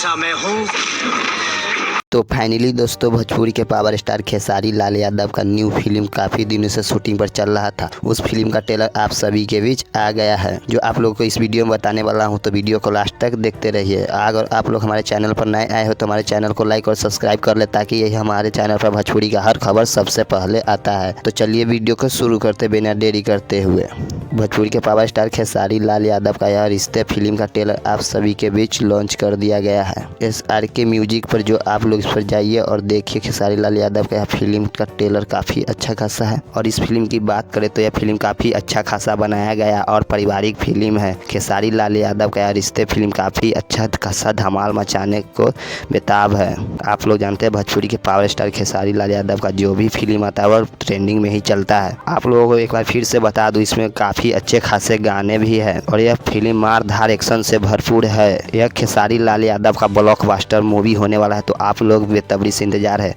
ऐसा मैं हूँ। तो फाइनली दोस्तों, भोजपुरी के पावर स्टार खेसारी लाल यादव का न्यू फिल्म काफ़ी दिनों से शूटिंग पर चल रहा था। उस फिल्म का ट्रेलर आप सभी के बीच आ गया है, जो आप लोगों को इस वीडियो में बताने वाला हूं। तो वीडियो को लास्ट तक देखते रहिए। अगर आप लोग हमारे चैनल पर नए आए हो तो हमारे चैनल को लाइक और सब्सक्राइब कर ले, ताकि यही हमारे चैनल पर भोजपुरी का हर खबर सबसे पहले आता है। तो चलिए वीडियो को शुरू करते बिना देरी करते हुए। भोजपुरी के पावर स्टार खेसारी लाल यादव का यह रिश्ते फिल्म का ट्रेलर आप सभी के बीच लॉन्च कर दिया गया है SRK म्यूजिक पर। जो आप लोग इस पर जाइए और देखिए खेसारी लाल यादव का यह फिल्म का ट्रेलर काफ़ी अच्छा खासा है। और इस फिल्म की बात करें तो यह फिल्म काफ़ी अच्छा खासा बनाया गया और पारिवारिक फिल्म है। खेसारी लाल यादव का यह रिश्ते फिल्म काफ़ी अच्छा खासा धमाल मचाने को बेताब है। आप लोग जानते हैं भोजपुरी के पावर स्टार खेसारी लाल यादव का जो भी फिल्म आता है वह ट्रेंडिंग में ही चलता है। आप लोगों को एक बार फिर से बता दूं, इसमें काफ़ी अच्छे खासे गाने भी हैं और यह फिल्म मार धार एक्शन से भरपूर है। यह खेसारी लाल यादव का ब्लॉकबस्टर मूवी होने वाला है, तो आप लोग बेसब्री से इंतजार है।